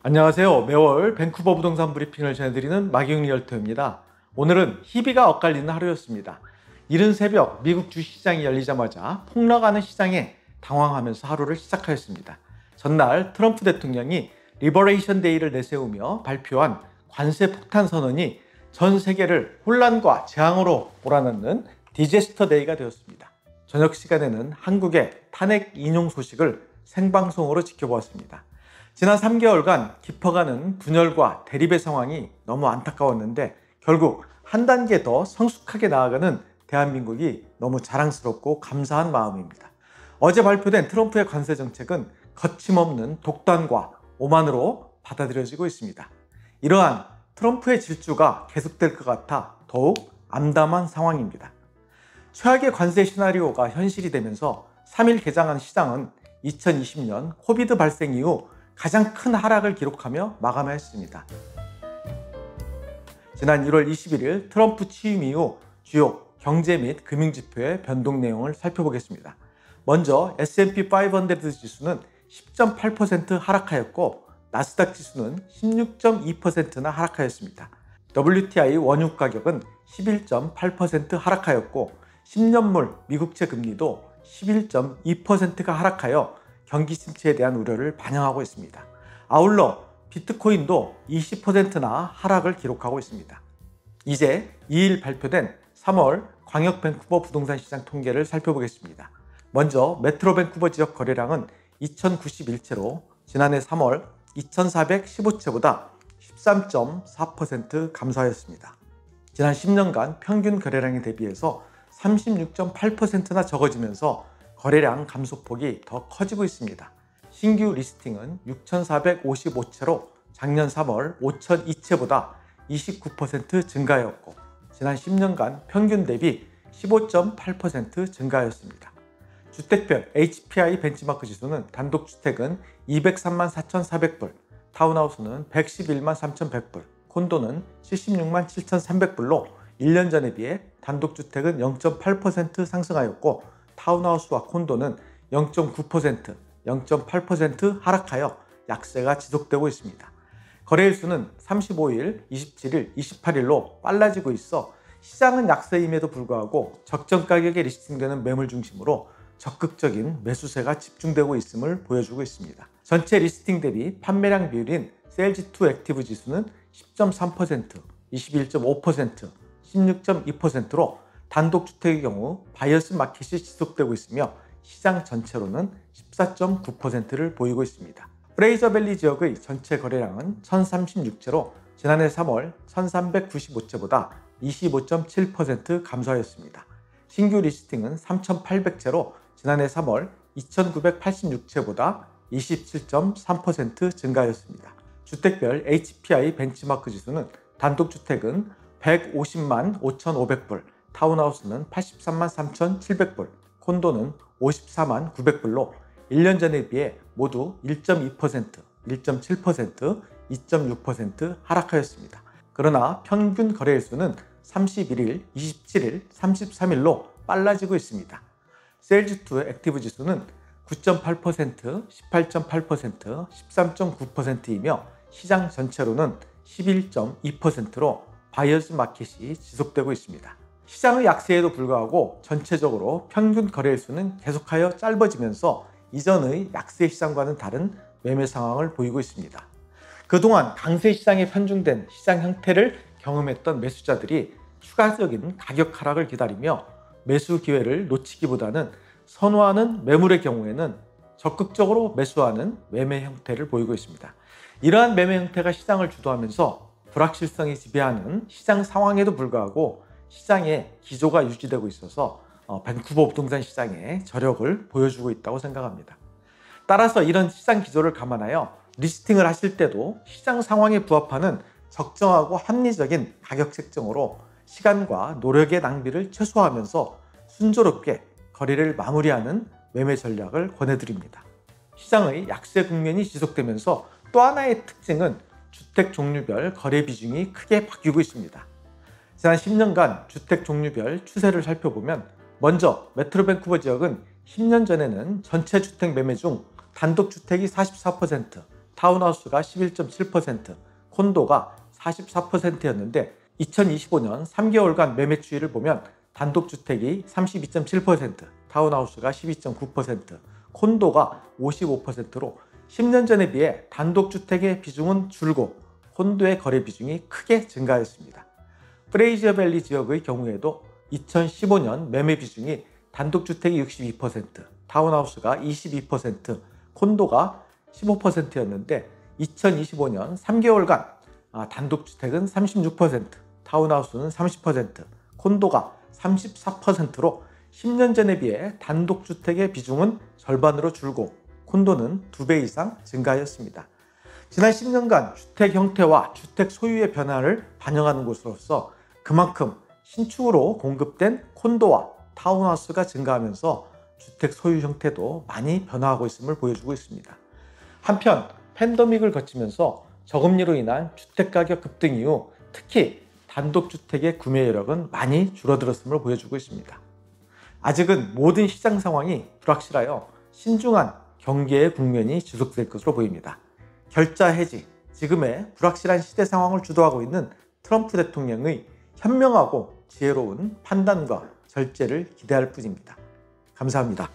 안녕하세요. 매월 밴쿠버 부동산 브리핑을 전해드리는 마기웅 리얼터입니다. 오늘은 희비가 엇갈리는 하루였습니다. 이른 새벽 미국 주식시장이 열리자마자 폭락하는 시장에 당황하면서 하루를 시작하였습니다. 전날 트럼프 대통령이 리버레이션 데이를 내세우며 발표한 관세 폭탄 선언이 전 세계를 혼란과 재앙으로 몰아넣는 디제스터 데이가 되었습니다. 저녁 시간에는 한국의 탄핵 인용 소식을 생방송으로 지켜보았습니다. 지난 3개월간 깊어가는 분열과 대립의 상황이 너무 안타까웠는데 결국 한 단계 더 성숙하게 나아가는 대한민국이 너무 자랑스럽고 감사한 마음입니다. 어제 발표된 트럼프의 관세 정책은 거침없는 독단과 오만으로 받아들여지고 있습니다. 이러한 트럼프의 질주가 계속될 것 같아 더욱 암담한 상황입니다. 최악의 관세 시나리오가 현실이 되면서 3일 개장한 시장은 2020년 코비드 발생 이후 가장 큰 하락을 기록하며 마감하였습니다. 지난 1월 21일 트럼프 취임 이후 주요 경제 및 금융지표의 변동 내용을 살펴보겠습니다. 먼저 S&P 500 지수는 10.8% 하락하였고 나스닥 지수는 16.2%나 하락하였습니다. WTI 원유 가격은 11.8% 하락하였고 10년물 미국채 금리도 11.2%가 하락하여 경기 침체에 대한 우려를 반영하고 있습니다. 아울러 비트코인도 20%나 하락을 기록하고 있습니다. 이제 2일 발표된 3월 광역 밴쿠버 부동산 시장 통계를 살펴보겠습니다. 먼저 메트로 밴쿠버 지역 거래량은 2091채로 지난해 3월 2415채보다 13.4% 감소하였습니다. 지난 10년간 평균 거래량에 대비해서 36.8%나 적어지면서 거래량 감소폭이 더 커지고 있습니다. 신규 리스팅은 6,455채로 작년 3월 5,002채보다 29% 증가하였고 지난 10년간 평균 대비 15.8% 증가하였습니다. 주택별 HPI 벤치마크 지수는 단독주택은 203만 4,400불, 타운하우스는 111만 3,100불, 콘도는 76만 7,300불로 1년 전에 비해 단독주택은 0.8% 상승하였고 타운하우스와 콘도는 0.9%, 0.8% 하락하여 약세가 지속되고 있습니다. 거래일수는 35일, 27일, 28일로 빨라지고 있어 시장은 약세임에도 불구하고 적정 가격에 리스팅되는 매물 중심으로 적극적인 매수세가 집중되고 있음을 보여주고 있습니다. 전체 리스팅 대비 판매량 비율인 세일즈2 액티브 지수는 10.3%, 21.5%, 16.2%로 단독주택의 경우 바이어스 마켓이 지속되고 있으며 시장 전체로는 14.9%를 보이고 있습니다. 프레이저밸리 지역의 전체 거래량은 1036채로 지난해 3월 1395채보다 25.7% 감소하였습니다. 신규 리스팅은 3800채로 지난해 3월 2986채보다 27.3% 증가하였습니다. 주택별 HPI 벤치마크 지수는 단독주택은 150만 5,500불, 타운하우스는 83만 3,700불, 콘도는 54만 900불로 1년 전에 비해 모두 1.2%, 1.7%, 2.6% 하락하였습니다. 그러나 평균 거래일수는 31일, 27일, 33일로 빨라지고 있습니다. 세일즈2 액티브 지수는 9.8%, 18.8%, 13.9%이며 시장 전체로는 11.2%로 바이어스 마켓이 지속되고 있습니다. 시장의 약세에도 불구하고 전체적으로 평균 거래일수는 계속하여 짧아지면서 이전의 약세 시장과는 다른 매매 상황을 보이고 있습니다. 그동안 강세 시장에 편중된 시장 형태를 경험했던 매수자들이 추가적인 가격 하락을 기다리며 매수 기회를 놓치기보다는 선호하는 매물의 경우에는 적극적으로 매수하는 매매 형태를 보이고 있습니다. 이러한 매매 형태가 시장을 주도하면서 불확실성이 지배하는 시장 상황에도 불구하고 시장의 기조가 유지되고 있어서 밴쿠버 부동산 시장의 저력을 보여주고 있다고 생각합니다. 따라서 이런 시장 기조를 감안하여 리스팅을 하실 때도 시장 상황에 부합하는 적정하고 합리적인 가격 책정으로 시간과 노력의 낭비를 최소화하면서 순조롭게 거래를 마무리하는 매매 전략을 권해드립니다. 시장의 약세 국면이 지속되면서 또 하나의 특징은 주택 종류별 거래 비중이 크게 바뀌고 있습니다. 지난 10년간 주택 종류별 추세를 살펴보면 먼저 메트로 밴쿠버 지역은 10년 전에는 전체 주택 매매 중 단독주택이 44%, 타운하우스가 11.7%, 콘도가 44%였는데 2025년 3개월간 매매 추이를 보면 단독주택이 32.7%, 타운하우스가 12.9%, 콘도가 55%로 10년 전에 비해 단독주택의 비중은 줄고 콘도의 거래 비중이 크게 증가했습니다. 프레이저 밸리 지역의 경우에도 2015년 매매 비중이 단독주택이 62%, 타운하우스가 22%, 콘도가 15%였는데 2025년 3개월간 단독주택은 36%, 타운하우스는 30%, 콘도가 34%로 10년 전에 비해 단독주택의 비중은 절반으로 줄고 콘도는 2배 이상 증가하였습니다. 지난 10년간 주택 형태와 주택 소유의 변화를 반영하는 것으로서 그만큼 신축으로 공급된 콘도와 타운하우스가 증가하면서 주택 소유 형태도 많이 변화하고 있음을 보여주고 있습니다. 한편 팬데믹을 거치면서 저금리로 인한 주택가격 급등 이후 특히 단독주택의 구매 여력은 많이 줄어들었음을 보여주고 있습니다. 아직은 모든 시장 상황이 불확실하여 신중한 경계의 국면이 지속될 것으로 보입니다. 결자 해지, 지금의 불확실한 시대 상황을 주도하고 있는 트럼프 대통령의 현명하고 지혜로운 판단과 절제를 기대할 뿐입니다. 감사합니다.